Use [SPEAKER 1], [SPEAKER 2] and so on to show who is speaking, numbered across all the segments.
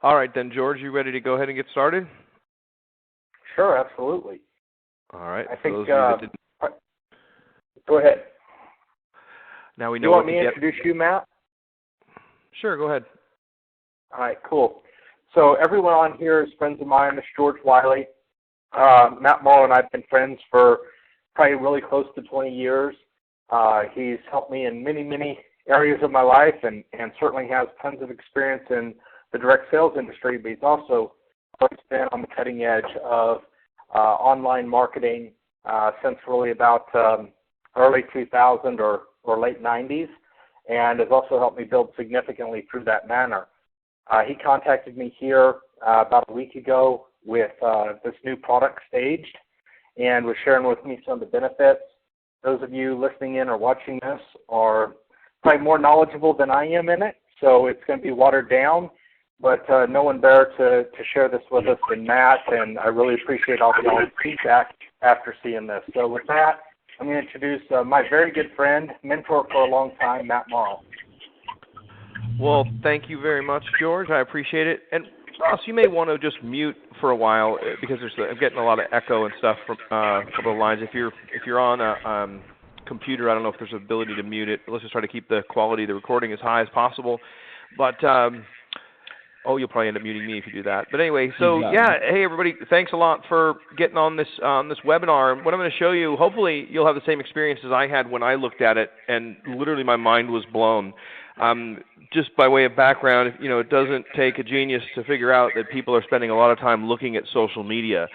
[SPEAKER 1] All right, then, George, you ready to go ahead and get started?
[SPEAKER 2] Sure, absolutely.
[SPEAKER 1] All right.
[SPEAKER 2] I think. Go ahead.
[SPEAKER 1] Now we
[SPEAKER 2] Do
[SPEAKER 1] know.
[SPEAKER 2] you want me to introduce you, Matt?
[SPEAKER 1] Sure, go ahead.
[SPEAKER 2] All right, cool. So everyone on here is friends of mine. This is George Wiley. Matt Morrow and I have been friends for probably really close to 20 years. He's helped me in many, many areas of my life and certainly has tons of experience in the direct sales industry, but he's also always been on the cutting edge of online marketing since really about early 2000 or late 90s, and has also helped me build significantly through that manner. He contacted me here about a week ago with this new product Staged and was sharing with me some of the benefits. Those of you listening in or watching this are probably more knowledgeable than I am in it, so it's going to be watered down, but no one better to share this with us than Matt, and I really appreciate all the feedback after seeing this. So with that, I'm going to introduce my very good friend, mentor for a long time, Matt Morrow.
[SPEAKER 1] Well, thank you very much, George. I appreciate it. And Ross, you may want to just mute for a while because I'm getting a lot of echo and stuff from a couple of lines. If you're on a computer, I don't know if there's an ability to mute it. Let's just try to keep the quality of the recording as high as possible. But you'll probably end up muting me if you do that. But anyway, so yeah, hey everybody, thanks a lot for getting on this webinar. What I'm going to show you, hopefully you'll have the same experience as I had when I looked at it, and literally my mind was blown. Just by way of background, it doesn't take a genius to figure out that people are spending a lot of time looking at social media.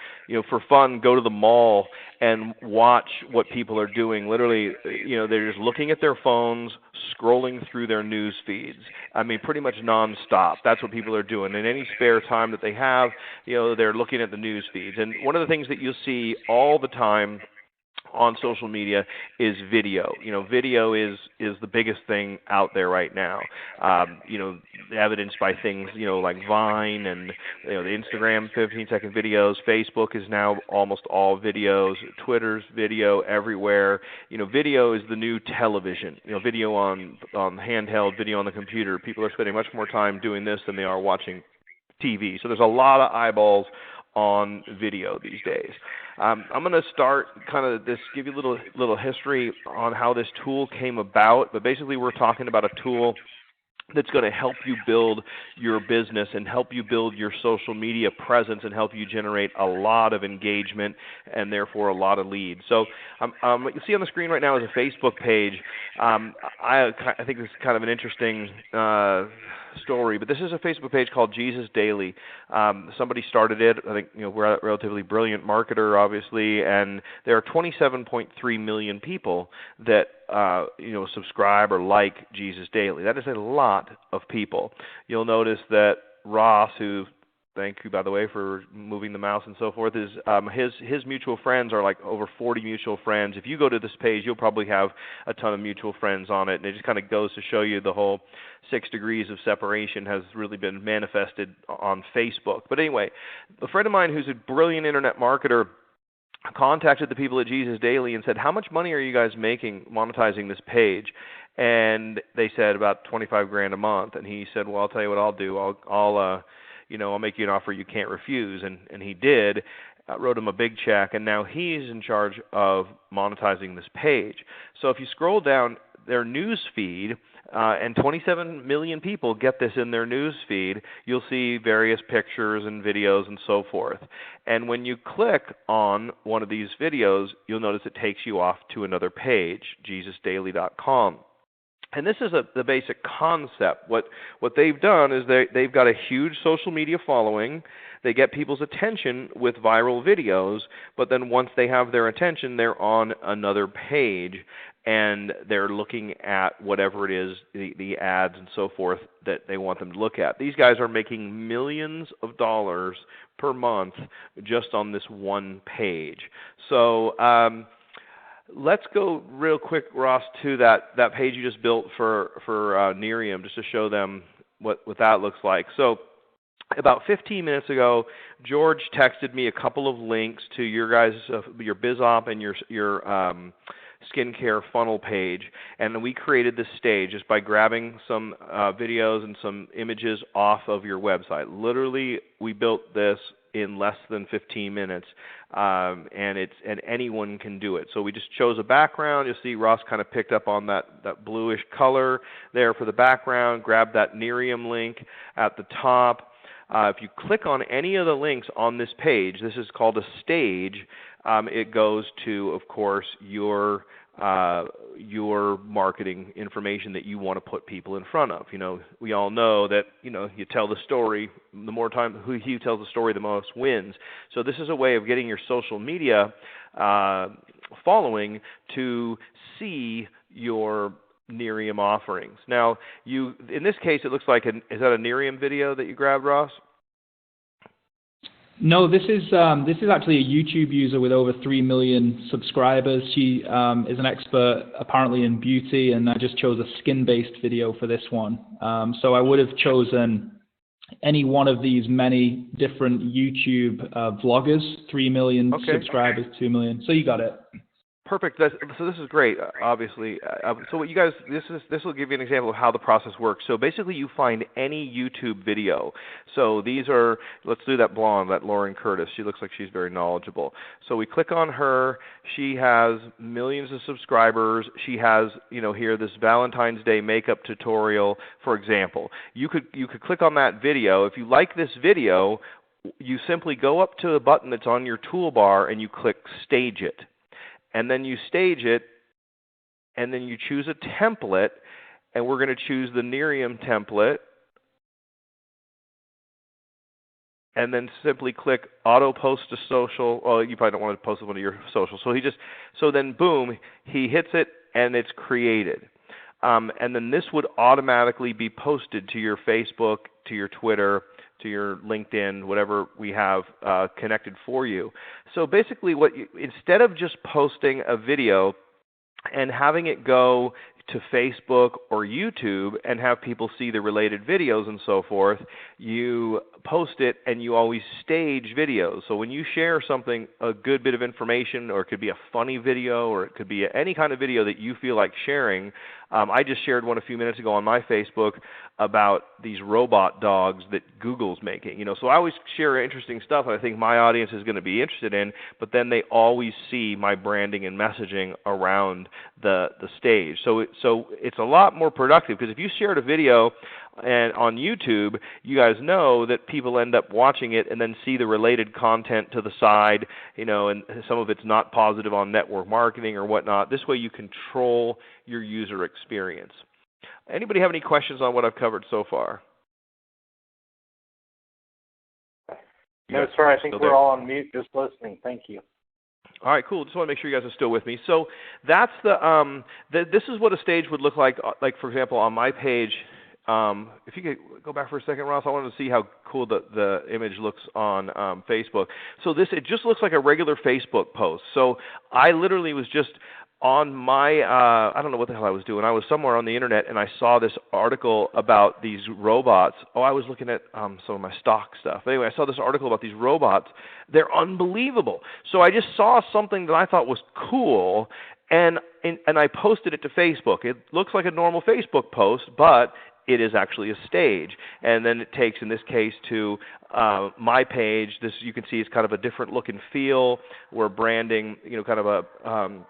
[SPEAKER 1] For fun, go to the mall and watch what people are doing. Literally, they're just looking at their phones, scrolling through their news feeds. I mean, pretty much nonstop. That's what people are doing. In any spare time that they have, they're looking at the news feeds. And one of the things that you'll see all the time on social media is video. Video is the biggest thing out there right now. Evidenced by things, like Vine and, the Instagram 15-second videos. Facebook is now almost all videos. Twitter's video everywhere. Video is the new television. Video on handheld, video on the computer. People are spending much more time doing this than they are watching TV. So there's a lot of eyeballs on video these days. I'm going to start kind of this, give you a little history on how this tool came about, but basically we're talking about a tool that's going to help you build your business and help you build your social media presence and help you generate a lot of engagement and therefore a lot of leads. So what you see on the screen right now is a Facebook page. I think this is kind of an interesting story, but this is a Facebook page called Jesus Daily. Somebody started it. I think we're a relatively brilliant marketer, obviously, and there are 27.3 million people that subscribe or like Jesus Daily. That is a lot of people. You'll notice that Ross, who, thank you by the way for moving the mouse and so forth, is his mutual friends are like over 40 mutual friends. If you go to this page, you'll probably have a ton of mutual friends on it, and it just kind of goes to show you the whole 6 degrees of separation has really been manifested on Facebook. But anyway, a friend of mine who's a brilliant internet marketer contacted the people at Jesus Daily and said, how much money are you guys making monetizing this page? And they said about $25,000 a month. And he said, well, I'll tell you what I'll do. I'll make you an offer you can't refuse. And he did. Wrote him a big check, and now he's in charge of monetizing this page. So if you scroll down their news feed, and 27 million people get this in their news feed, you'll see various pictures and videos and so forth. And when you click on one of these videos, you'll notice it takes you off to another page, JesusDaily.com. And this is the basic concept. What they've done is they've got a huge social media following. They get people's attention with viral videos, but then once they have their attention, they're on another page, and they're looking at whatever it is, the ads and so forth that they want them to look at. These guys are making millions of dollars per month just on this one page. So let's go real quick, Ross, to that page you just built for Nerium, just to show them what that looks like. So about 15 minutes ago, George texted me a couple of links to your guys, your BizOp and your skincare funnel page, and we created this stage just by grabbing some videos and some images off of your website. Literally, we built this in less than 15 minutes, and anyone can do it. So we just chose a background. You'll see Ross kind of picked up on that bluish color there for the background. Grab that Nerium link at the top. If you click on any of the links on this page, this is called a stage. It goes to, of course, your marketing information that you want to put people in front of. We all know that, you tell the story, the more time who tells the story the most wins. So this is a way of getting your social media following to see your Nerium offerings. Now, in this case, it looks like is that a Nerium video that you grabbed, Ross?
[SPEAKER 3] No, this is actually a YouTube user with over 3 million subscribers. She is an expert apparently in beauty, and I just chose a skin-based video for this one. So I would have chosen any one of these many different YouTube vloggers, 3 million subscribers, 2 million. So you got it.
[SPEAKER 1] Perfect. So this is great, obviously. So what you guys, this will give you an example of how the process works. So basically, you find any YouTube video. So these are, let's do that blonde, that Lauren Curtis. She looks like she's very knowledgeable. So we click on her. She has millions of subscribers. She has, here this Valentine's Day makeup tutorial, for example. You could click on that video. If you like this video, you simply go up to the button that's on your toolbar and you click Stage It. And then you stage it, and then you choose a template, and we're going to choose the Nerium template, and then simply click Auto Post to Social. Well, you probably don't want to post it to one of your socials. So then boom, he hits it, and it's created. And then this would automatically be posted to your Facebook, to your Twitter, to your LinkedIn, whatever we have connected for you. So basically, instead of just posting a video and having it go to Facebook or YouTube and have people see the related videos and so forth, you post it and you always stage videos. So when you share something, a good bit of information, or it could be a funny video, or it could be any kind of video that you feel like sharing. I just shared one a few minutes ago on my Facebook about these robot dogs that Google's making. So I always share interesting stuff that I think my audience is going to be interested in, but then they always see my branding and messaging around the stage. So it's a lot more productive, because if you shared a video and on YouTube, you guys know that people end up watching it and then see the related content to the side, and some of it's not positive on network marketing or whatnot. This way you control your user experience. Anybody have any questions on what I've covered so far?
[SPEAKER 2] No, sir. I think we're all on mute, just listening. Thank you.
[SPEAKER 1] All right, cool. Just want to make sure you guys are still with me. So that's this is what a stage would look like. Like, for example, on my page, if you could go back for a second, Ross, I wanted to see how cool the image looks on Facebook. So it just looks like a regular Facebook post. So I literally was just on my, I don't know what the hell I was doing. I was somewhere on the internet, and I saw this article about these robots. I was looking at some of my stock stuff. Anyway, I saw this article about these robots. They're unbelievable. So I just saw something that I thought was cool, and I posted it to Facebook. It looks like a normal Facebook post, but it is actually a stage. And then it takes, in this case, to my page. This, you can see, is kind of a different look and feel. We're branding, kind of a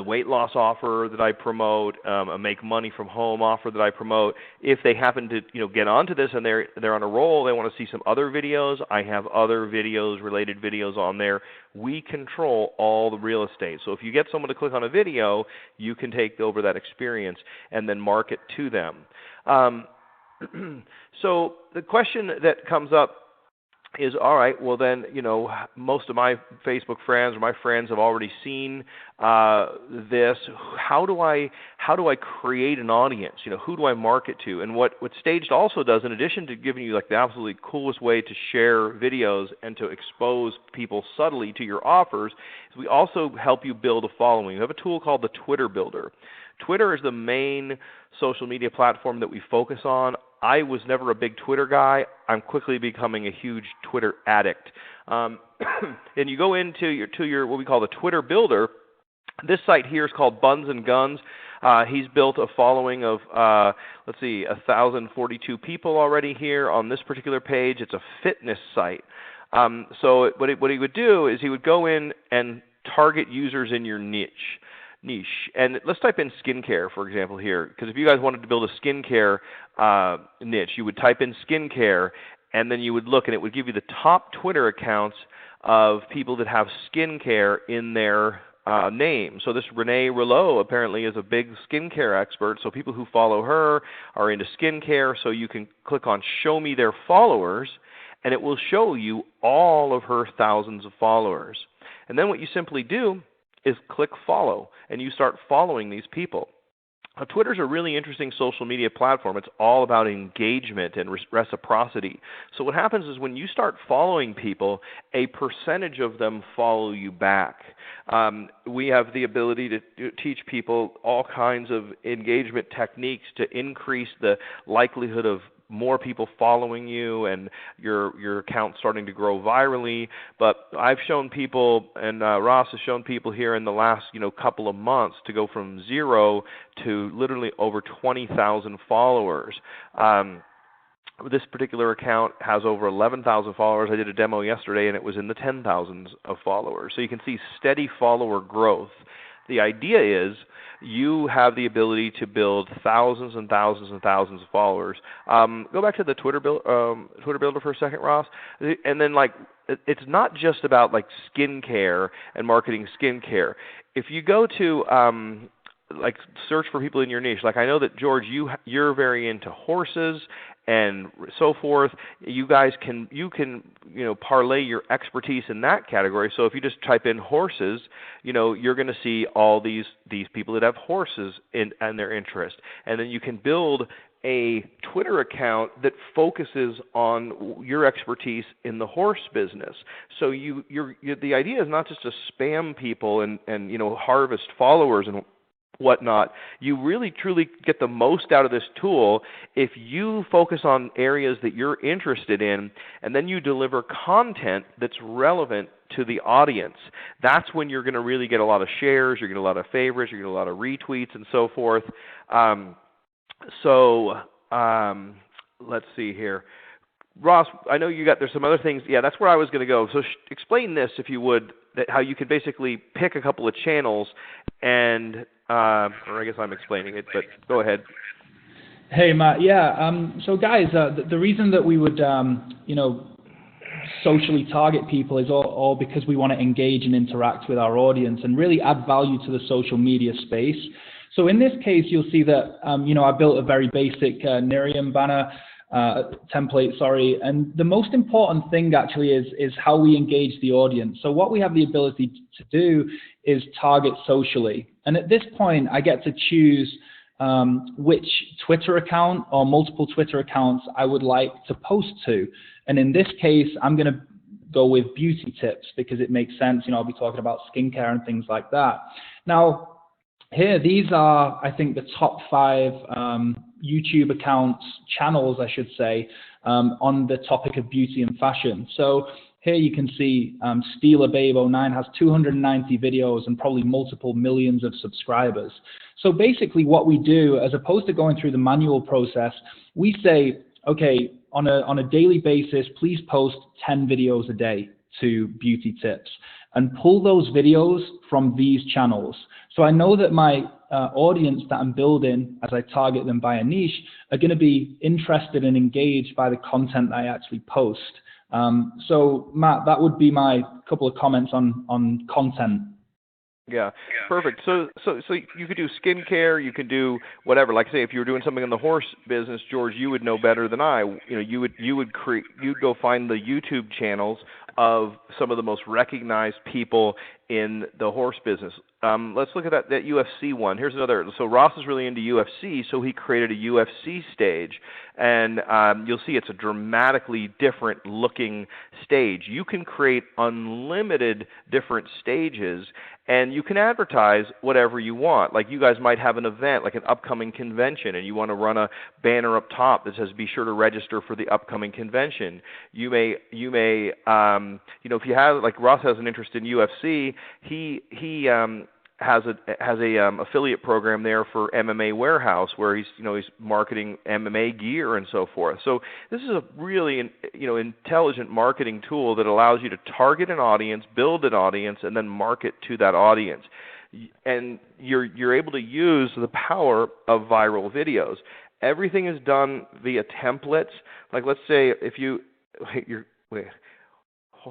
[SPEAKER 1] weight loss offer that I promote, a make money from home offer that I promote. If they happen to get onto this and they're on a roll, they want to see some other videos, I have other videos, related videos on there. We control all the real estate. So if you get someone to click on a video, you can take over that experience and then market to them. So the question that comes up is, all right, well then, most of my Facebook friends or my friends have already seen this. How do I create an audience? Who do I market to? And what Staged also does, in addition to giving you like the absolutely coolest way to share videos and to expose people subtly to your offers, is we also help you build a following. We have a tool called the Twitter Builder. Twitter is the main social media platform that we focus on. I was never a big Twitter guy. I'm quickly becoming a huge Twitter addict. And you go into your what we call the Twitter Builder, This site here is called Buns and Guns. He's built a following of, 1,042 people already here on this particular page. It's a fitness site. So what he would do is he would go in and target users in your niche. And let's type in skincare, for example, here, because if you guys wanted to build a skincare niche, you would type in skincare, and then you would look, and it would give you the top Twitter accounts of people that have skincare in their name. So this Renee Rouleau apparently is a big skincare expert, so people who follow her are into skincare, so you can click on Show Me Their Followers, and it will show you all of her thousands of followers. And then what you simply do is click follow, and you start following these people. Now, Twitter's a really interesting social media platform. It's all about engagement and reciprocity. So what happens is when you start following people, a percentage of them follow you back. We have the ability to teach people all kinds of engagement techniques to increase the likelihood of more people following you and your account starting to grow virally. But I've shown people, and Ross has shown people here in the last couple of months to go from 0 to literally over 20,000 followers. This particular account has over 11,000 followers. I did a demo yesterday, and it was in the 10,000s of followers. So you can see steady follower growth. The idea is you have the ability to build thousands and thousands and thousands of followers. Go back to the Twitter Builder for a second, Ross. And then, it's not just about skincare and marketing skincare. If you go to search for people in your niche, I know that George, you're very into horses and so forth. You guys can parlay your expertise in that category. So if you just type in horses, you're going to see all these people that have horses and their interest, and then you can build a Twitter account that focuses on your expertise in the horse business. So the idea is not just to spam people and harvest followers and whatnot. You really truly get the most out of this tool if you focus on areas that you're interested in, and then you deliver content that's relevant to the audience. That's when you're going to really get a lot of shares, you're going to get a lot of favorites, you're going to get a lot of retweets and so forth. Let's see here. Ross, I know there's some other things. Yeah, that's where I was going to go. So explain this, if you would, how you could basically pick a couple of channels and or I guess I'm explaining it, but go ahead.
[SPEAKER 3] Hey, Matt. Yeah. So, guys, the reason that we would, socially target people is all because we want to engage and interact with our audience and really add value to the social media space. So, in this case, you'll see that, I built a very basic Nerium banner template, and the most important thing actually is how we engage the audience. So what we have the ability to do is target socially, and at this point I get to choose which Twitter account or multiple Twitter accounts I would like to post to, and in this case I'm going to go with beauty tips because it makes sense. I'll be talking about skincare and things like that. Now here, these are, I think, the top 5 YouTube accounts, channels, I should say, on the topic of beauty and fashion. So here you can see Steeler Babe 09 has 290 videos and probably multiple millions of subscribers. So basically what we do, as opposed to going through the manual process, we say, okay, on a daily basis, please post 10 videos a day to beauty tips and pull those videos from these channels. So I know that my audience that I'm building, as I target them by a niche, are going to be interested and engaged by the content I actually post. So Matt, that would be my couple of comments on content.
[SPEAKER 1] Yeah, perfect. So you could do skincare, you could do whatever. Like say, if you were doing something in the horse business, George, you would know better than I. You'd go find the YouTube channels of some of the most recognized people in the horse business. Let's look at that UFC one. Here's another. So Ross is really into UFC, so he created a UFC stage, and you'll see it's a dramatically different looking stage. You can create unlimited different stages, and you can advertise whatever you want. Like you guys might have an event, like an upcoming convention, and you want to run a banner up top that says, "Be sure to register for the upcoming convention." You may, if you have, like Ross has an interest in UFC, he has a affiliate program there for MMA Warehouse, where he's marketing MMA gear and so forth. So this is a really intelligent marketing tool that allows you to target an audience, build an audience, and then market to that audience. And you're able to use the power of viral videos. Everything is done via templates. Like, let's say if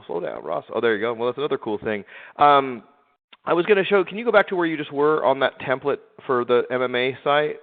[SPEAKER 1] slow down, Ross. Oh, there you go. Well, that's another cool thing. I was going to show. Can you go back to where you just were on that template for the MMA site?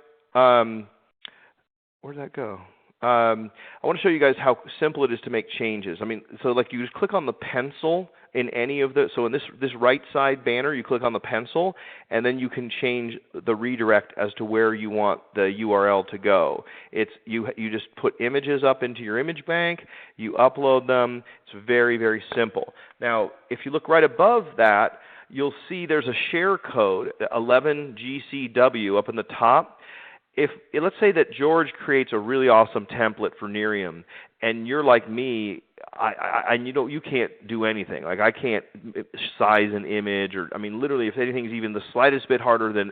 [SPEAKER 1] Where did that go? I want to show you guys how simple it is to make changes. I mean, so like you just click on the pencil in any of the. So in this right side banner, you click on the pencil, and then you can change the redirect as to where you want the URL to go. It's you just put images up into your image bank. You upload them. It's very, very simple. Now, if you look right above that, you'll see there's a share code, 11GCW, up in the top. Let's say that George creates a really awesome template for Nerium, and you're like me, and you can't do anything. Like, I can't size an image, or literally, if anything's even the slightest bit harder than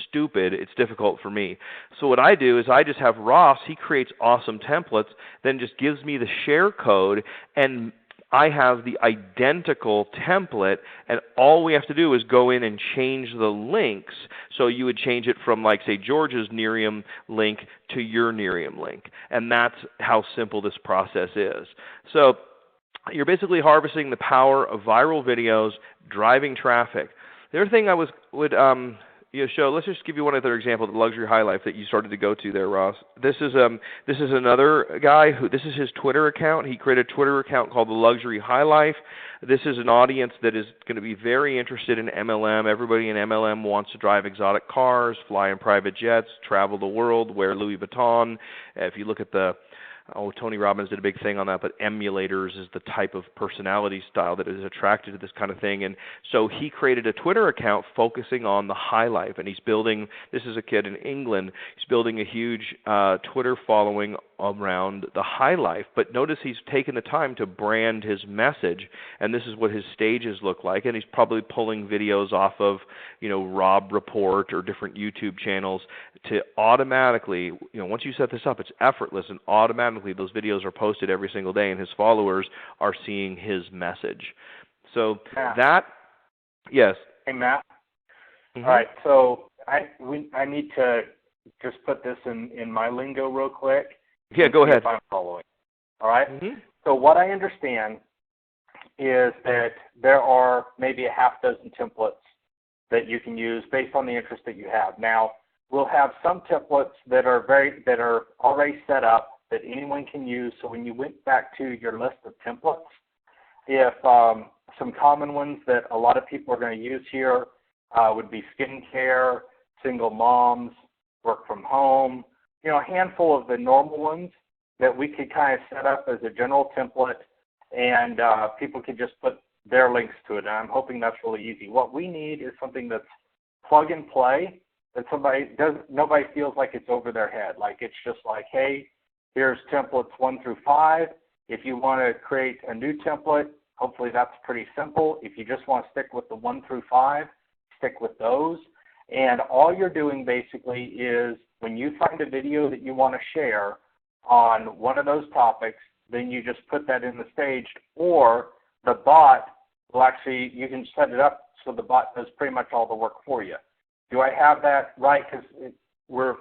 [SPEAKER 1] stupid, it's difficult for me. So what I do is I just have Ross. He creates awesome templates, then just gives me the share code, and I have the identical template, and all we have to do is go in and change the links. So you would change it from, like, say, George's Nerium link to your Nerium link. And that's how simple this process is. So you're basically harvesting the power of viral videos, driving traffic. The other thing I would show, let's just give you one other example, the Luxury High Life that you started to go to there, Ross. This is another guy this is his Twitter account. He created a Twitter account called the Luxury High Life. This is an audience that is going to be very interested in MLM. Everybody in MLM wants to drive exotic cars, fly in private jets, travel the world, wear Louis Vuitton. If you look at Tony Robbins did a big thing on that, but emulators is the type of personality style that is attracted to this kind of thing. And so he created a Twitter account focusing on the high life, and he's building, this is a kid in England, he's building a huge Twitter following around the high life. But notice he's taken the time to brand his message, and this is what his stages look like, and he's probably pulling videos off of, Rob Report or different YouTube channels to automatically, once you set this up, it's effortless, and automatically those videos are posted every single day, and his followers are seeing his message. So
[SPEAKER 2] Matt.
[SPEAKER 1] Yes.
[SPEAKER 2] Hey, Matt.
[SPEAKER 1] Mm-hmm.
[SPEAKER 2] All right, so I need to just put this in my lingo real quick.
[SPEAKER 1] Yeah, go ahead.
[SPEAKER 2] If I'm following. All right?
[SPEAKER 1] Mm-hmm.
[SPEAKER 2] So what I understand is that there are maybe a half dozen templates that you can use based on the interest that you have. Now, we'll have some templates that are already set up that anyone can use. So when you went back to your list of templates, if some common ones that a lot of people are going to use here would be skincare, single moms, work from home, a handful of the normal ones that we could kind of set up as a general template, and people could just put their links to it. And I'm hoping that's really easy. What we need is something that's plug and play, that nobody feels like it's over their head. Like, it's just like, hey, here's templates 1 through 5. If you want to create a new template, hopefully that's pretty simple. If you just want to stick with the 1 through 5, stick with those. And all you're doing basically is when you find a video that you want to share on one of those topics, then you just put that in the stage, or the bot will actually, you can set it up so the bot does pretty much all the work for you. Do I have that right? Because we're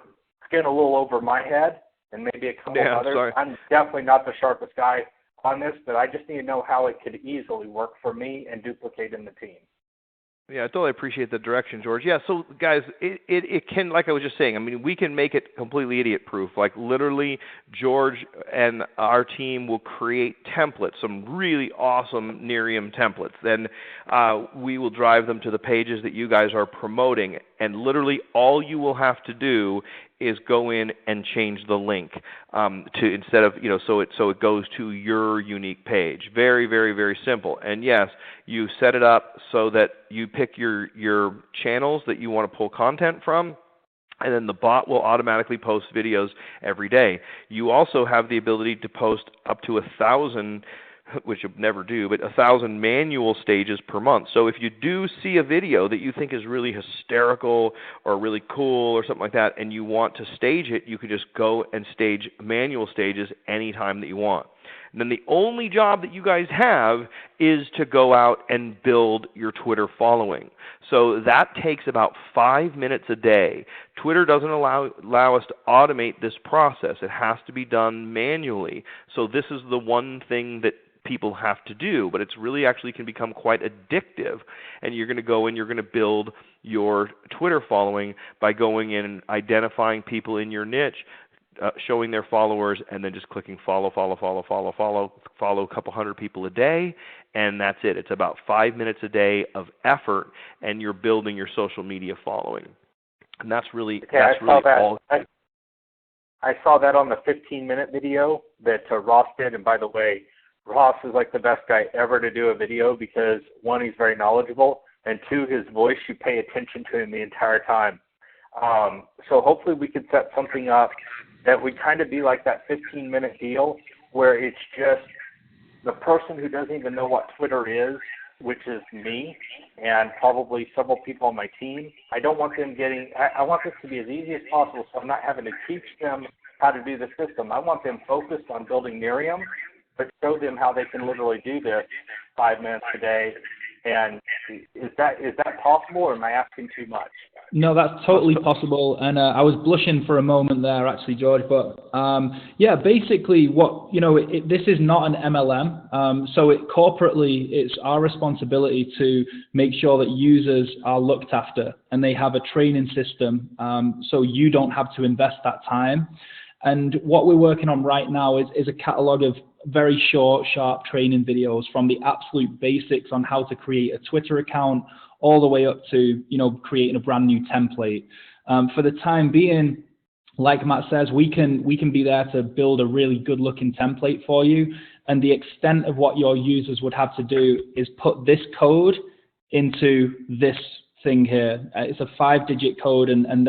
[SPEAKER 2] getting a little over my head and maybe a couple others.
[SPEAKER 1] Sorry.
[SPEAKER 2] I'm definitely not the sharpest guy on this, but I just need to know how it could easily work for me and duplicate in the team.
[SPEAKER 1] Yeah, I totally appreciate the direction, George. Yeah, so guys, it can, like I was just saying, we can make it completely idiot-proof. Like, literally, George and our team will create templates, some really awesome Nerium templates. Then we will drive them to the pages that you guys are promoting, and literally all you will have to do is go in and change the link to, instead of, so it goes to your unique page. Very, very, very simple. And yes, you set it up so that you pick your channels that you want to pull content from, and then the bot will automatically post videos every day. You also have the ability to post up to 1,000 which you never do, but 1,000 manual stages per month. So if you do see a video that you think is really hysterical or really cool or something like that, and you want to stage it, you could just go and stage manual stages anytime that you want. And then the only job that you guys have is to go out and build your Twitter following. So that takes about 5 minutes a day. Twitter doesn't allow us to automate this process. It has to be done manually. So this is the one thing that people have to do, but it's really actually can become quite addictive. And you're going to go and you're going to build your Twitter following by going in and identifying people in your niche, showing their followers, and then just clicking follow a couple hundred people a day, and that's it. It's about 5 minutes a day of effort, and you're building your social media following. And that's really, all.
[SPEAKER 2] I saw that on the 15-minute video that Ross did, and by the way, Ross is like the best guy ever to do a video because, one, he's very knowledgeable, and two, his voice, you pay attention to him the entire time. So hopefully we could set something up that would kind of be like that 15-minute deal where it's just the person who doesn't even know what Twitter is, which is me and probably several people on my team. I don't want them I want this to be as easy as possible so I'm not having to teach them how to do the system. I want them focused on building Nerium, but show them how they can literally do this 5 minutes a day. And is that possible, or am I asking too much?
[SPEAKER 3] No, that's totally possible, and I was blushing for a moment there, actually, George. But yeah, basically, this is not an MLM. So corporately, it's our responsibility to make sure that users are looked after, and they have a training system, so you don't have to invest that time. And what we're working on right now is a catalog of very short, sharp training videos from the absolute basics on how to create a Twitter account all the way up to, creating a brand new template. For the time being, like Matt says, we can be there to build a really good looking template for you. And the extent of what your users would have to do is put this code into this thing here. It's a 5-digit code, and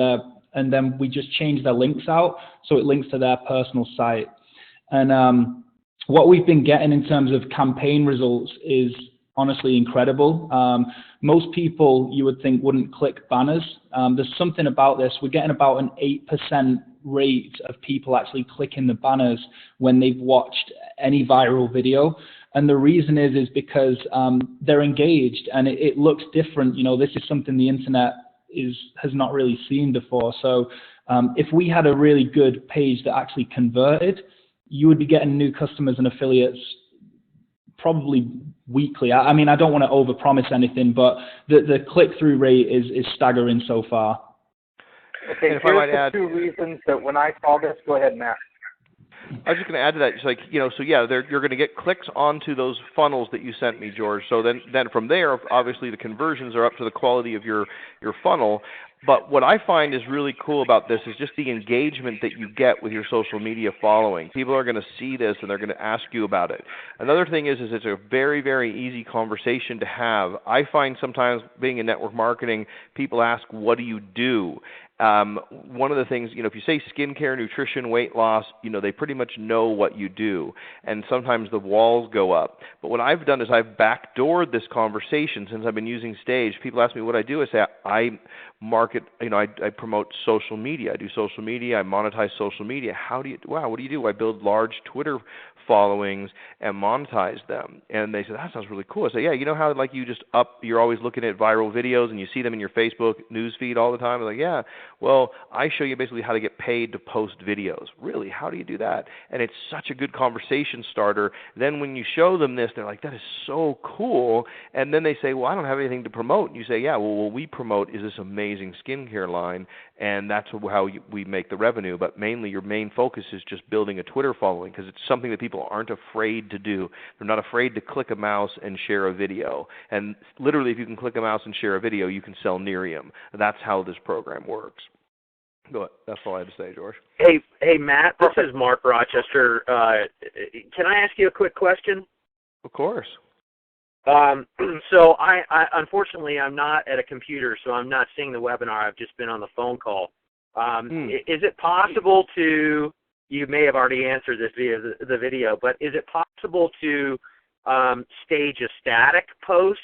[SPEAKER 3] then we just change their links out so it links to their personal site. And what we've been getting in terms of campaign results is honestly incredible. Most people you would think wouldn't click banners. There's something about this. We're getting about an 8% rate of people actually clicking the banners when they've watched any viral video. And the reason is because they're engaged and it looks different. This is something the internet has not really seen before. So if we had a really good page that actually converted, you would be getting new customers and affiliates probably weekly. I mean, I don't want to overpromise anything, but the click-through rate is staggering so far.
[SPEAKER 2] Okay,
[SPEAKER 1] and if I might add,
[SPEAKER 2] 2 reasons that when I saw this, go ahead, Matt.
[SPEAKER 1] I was just going to add to that. It's like, so yeah, you're going to get clicks onto those funnels that you sent me, George. So then from there, obviously the conversions are up to the quality of your funnel. But what I find is really cool about this is just the engagement that you get with your social media following. People are going to see this and they're going to ask you about it. Another thing is it's a very, very easy conversation to have. I find sometimes being in network marketing, people ask, what do you do? One of the things, if you say skincare, nutrition, weight loss, they pretty much know what you do. And sometimes the walls go up. But what I've done is I've backdoored this conversation since I've been using Stage. People ask me what I do. I say I market, I promote social media. I do social media. I monetize social media. What do you do? I build large Twitter followings and monetize them. And they said, that sounds really cool. I say, yeah, you know how you're always looking at viral videos and you see them in your Facebook news feed all the time? I'm like, yeah. Well, I show you basically how to get paid to post videos. Really? How do you do that? And it's such a good conversation starter. Then when you show them this, they're like, that is so cool. And then they say, well, I don't have anything to promote. And you say, yeah, well, what we promote is this amazing skincare line, and that's how we make the revenue. But mainly your main focus is just building a Twitter following because it's something that people aren't afraid to do. They're not afraid to click a mouse and share a video. And literally, if you can click a mouse and share a video, you can sell Nerium. That's how this program works. Go ahead. That's all I had to say, George.
[SPEAKER 4] Hey, Matt. This is Mark Rochester. Can I ask you a quick question?
[SPEAKER 1] Of course.
[SPEAKER 4] So I unfortunately I'm not at a computer, so I'm not seeing the webinar. I've just been on the phone call. Is it possible to? You may have already answered this via the video, but is it possible to stage a static post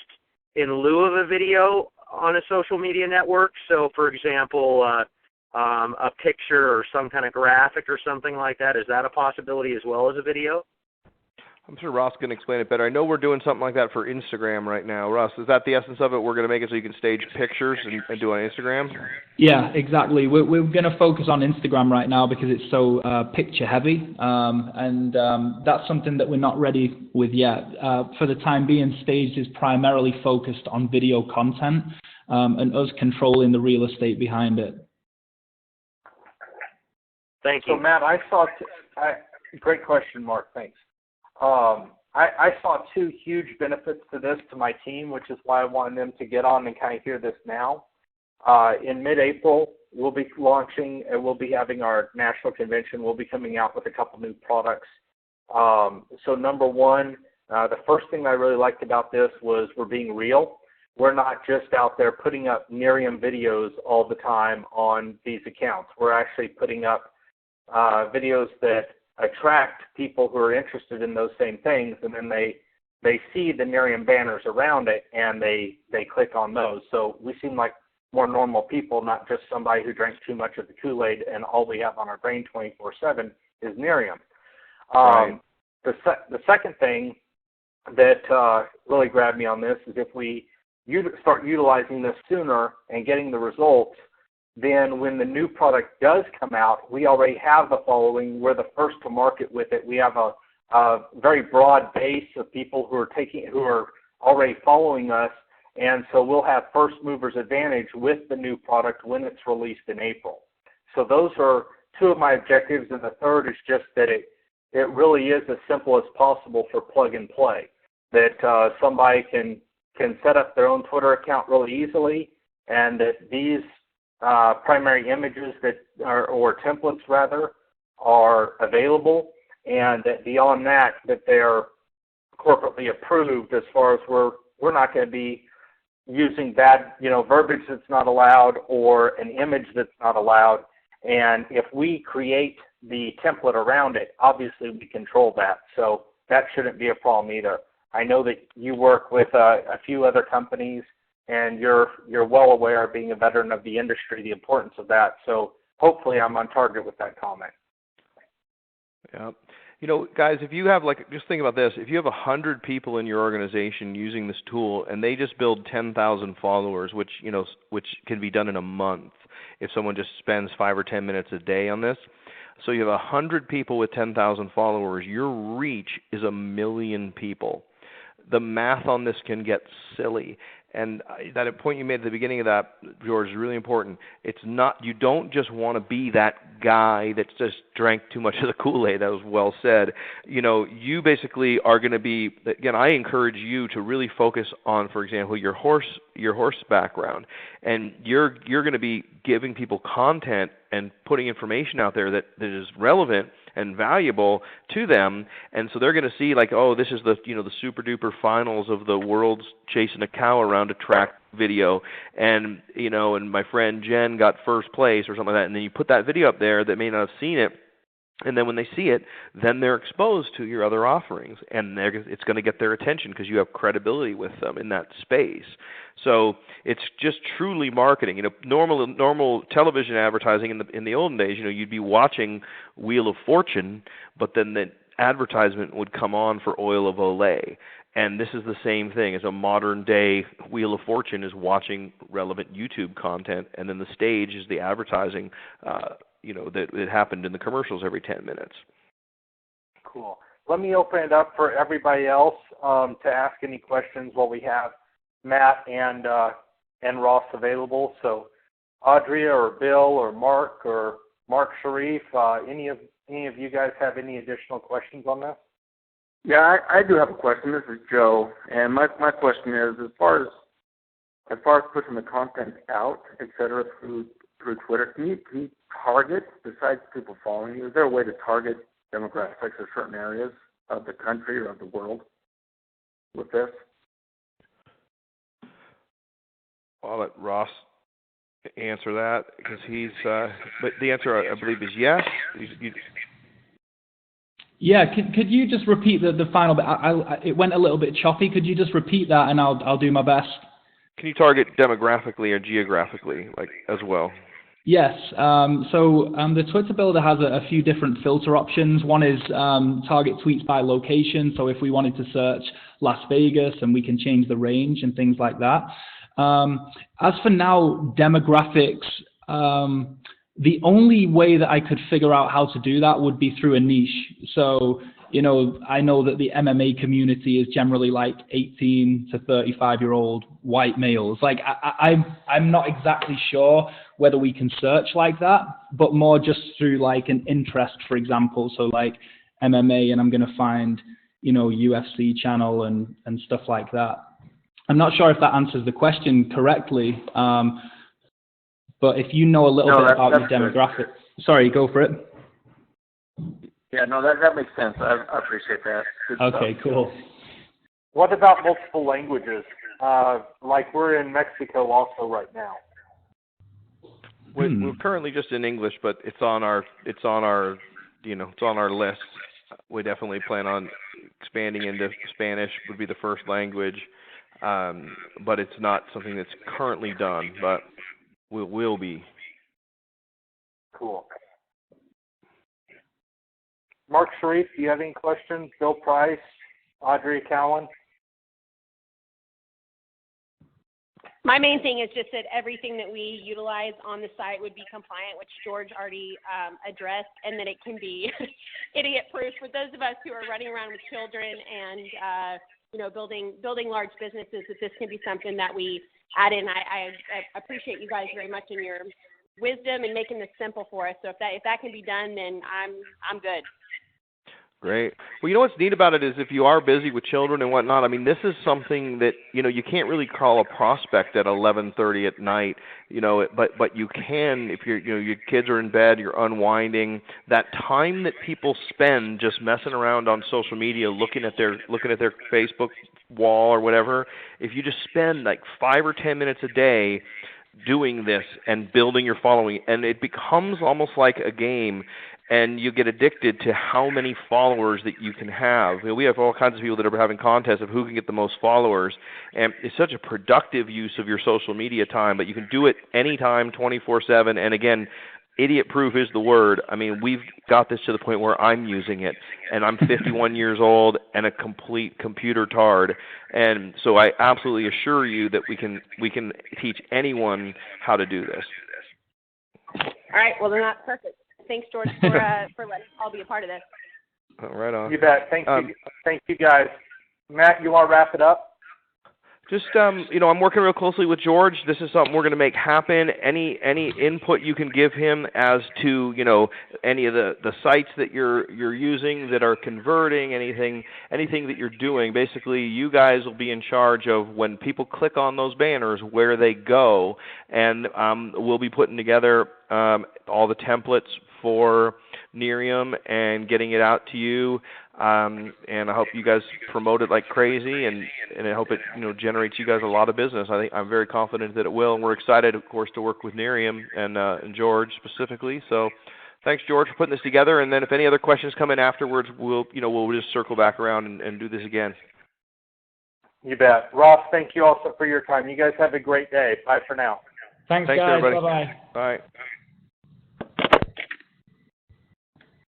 [SPEAKER 4] in lieu of a video on a social media network? So, for example, a picture or some kind of graphic or something like that. Is that a possibility as well as a video?
[SPEAKER 1] I'm sure Ross can explain it better. I know we're doing something like that for Instagram right now. Ross, is that the essence of it? We're going to make it so you can stage pictures and do it on Instagram?
[SPEAKER 3] Yeah, exactly. We're going to focus on Instagram right now because it's so picture heavy, and that's something that we're not ready with yet. For the time being, Staged is primarily focused on video content and us controlling the real estate behind it.
[SPEAKER 2] Thank you. So, Matt, great question, Mark. Thanks. I saw two huge benefits to this to my team, which is why I wanted them to get on and kind of hear this now. In mid-April, we'll be launching, and we'll be having our national convention. We'll be coming out with a couple new products. So number one, the first thing I really liked about this was we're being real. We're not just out there putting up Nerium videos all the time on these accounts. We're actually putting up videos that attract people who are interested in those same things, and then they see the Nerium banners around it, and they click on those. So we seem like more normal people, not just somebody who drank too much of the Kool-Aid and all we have on our brain 24/7 is Nerium.
[SPEAKER 1] Right.
[SPEAKER 2] The second thing that really grabbed me on this is if we start utilizing this sooner and getting the results, then when the new product does come out, we already have the following. We're the first to market with it. We have a very broad base of people who are already following us, and so we'll have first movers advantage with the new product when it's released in April. So those are two of my objectives, and the third is just that it really is as simple as possible for plug and play. That somebody can set up their own Twitter account really easily, and that these primary images or templates rather, are available, and that beyond that they're corporately approved as far as we're not going to be using bad verbiage that's not allowed or an image that's not allowed. And if we create the template around it, obviously we control that. So that shouldn't be a problem either. I know that you work with a few other companies, and you're well aware, being a veteran of the industry, the importance of that. So hopefully I'm on target with that comment.
[SPEAKER 1] Yeah. Guys, if you have, just think about this. If you have 100 people in your organization using this tool and they just build 10,000 followers, which can be done in a month if someone just spends 5 or 10 minutes a day on this. So you have 100 people with 10,000 followers. Your reach is 1 million people. The math on this can get silly. And that point you made at the beginning of that, George, is really important. It's not, you don't just want to be that guy that just drank too much of the Kool-Aid. That was well said. You basically are going to be, again, I encourage you to really focus on, for example, your horse background. And you're going to be giving people content and putting information out there that is relevant and valuable to them, and so they're going to see this is the the super duper finals of the world's chasing a cow around a track video, and and my friend Jen got first place or something like that, and then you put that video up there that may not have seen it. And then when they see it, then they're exposed to your other offerings, and it's going to get their attention because you have credibility with them in that space. So it's just truly marketing. Normal television advertising in the olden days, you'd be watching Wheel of Fortune, but then the advertisement would come on for Oil of Olay. And this is the same thing as a modern day Wheel of Fortune is watching relevant YouTube content, and then the stage is the advertising that it happened in the commercials every 10 minutes.
[SPEAKER 2] Cool. Let me open it up for everybody else to ask any questions while we have Matt and Ross available. So Audrey or Bill or Mark Sharif, any of you guys have any additional questions on this?
[SPEAKER 5] Yeah, I do have a question. This is Joe, and my question is, as far as pushing the content out, et cetera, through Twitter, can you target, besides people following you, is there a way to target demographics of certain areas of the country or of the world with this?
[SPEAKER 1] I'll let Ross answer that because he's. But the answer, I believe, is yes.
[SPEAKER 3] Yeah, could you just repeat the final bit? It went a little bit choppy. Could you just repeat that, and I'll do my best.
[SPEAKER 1] Can you target demographically or geographically, like as well?
[SPEAKER 3] Yes. So the Twitter Builder has a few different filter options. One is target tweets by location. So if we wanted to search Las Vegas, and we can change the range and things like that. As for now, demographics, the only way that I could figure out how to do that would be through a niche. So, I know that the MMA community is generally like 18 to 35-year-old white males. Like, I'm not exactly sure whether we can search like that, but more just through like an interest, for example. So like MMA, and I'm going to find, UFC channel and stuff like that. I'm not sure if that answers the question correctly, but if you know a little bit about your demographic, good. Sorry, go for it.
[SPEAKER 5] Yeah, no, that makes sense. I appreciate that. Good
[SPEAKER 3] okay,
[SPEAKER 5] stuff.
[SPEAKER 3] Cool.
[SPEAKER 2] What about multiple languages? Like we're in Mexico also right now.
[SPEAKER 1] We're currently just in English, but it's on our list. We definitely plan on expanding into Spanish. Would be the first language, but it's not something that's currently done, but will be.
[SPEAKER 2] Cool. Mark Sharif, do you have any questions? Bill Price, Audrey Cowan?
[SPEAKER 6] My main thing is just that everything that we utilize on the site would be compliant, which George already addressed, and that it can be idiot-proof for those of us who are running around with children and building large businesses. That this can be something that we add in. I appreciate you guys very much in your wisdom and making this simple for us. So if that can be done, then I'm good.
[SPEAKER 1] Great. Well, what's neat about it is if you are busy with children and whatnot, I mean, this is something that, you can't really call a prospect at 11:30 at night, but you can if your kids are in bed, you're unwinding. That time that people spend just messing around on social media, looking at their Facebook wall or whatever, if you just spend like 5 or 10 minutes a day doing this and building your following, and it becomes almost like a game. And you get addicted to how many followers that you can have. We have all kinds of people that are having contests of who can get the most followers. And it's such a productive use of your social media time, but you can do it anytime, 24/7. And again, idiot-proof is the word. I mean, we've got this to the point where I'm using it, and I'm 51 years old and a complete computer tard. And so I absolutely assure you that we can teach anyone how to do this.
[SPEAKER 6] All right. Well, then that's perfect. Thanks, George, for letting us all be a part of this.
[SPEAKER 1] Right on.
[SPEAKER 2] You bet. Thank you, guys. Matt, you want to wrap it up?
[SPEAKER 1] Just, I'm working real closely with George. This is something we're going to make happen. Any input you can give him as to, any of the sites that you're using that are converting, anything that you're doing. Basically, you guys will be in charge of when people click on those banners, where they go, and we'll be putting together all the templates for Nerium and getting it out to you. And I hope you guys promote it like crazy, and I hope it generates you guys a lot of business. I'm very confident that it will, and we're excited, of course, to work with Nerium and George specifically. So, thanks, George, for putting this together. And then if any other questions come in afterwards, we'll just circle back around and do this again.
[SPEAKER 2] You bet, Ross. Thank you also for your time. You guys have a great day. Bye for now.
[SPEAKER 3] Thanks guys.
[SPEAKER 1] Everybody.
[SPEAKER 3] Bye-bye.
[SPEAKER 1] Bye.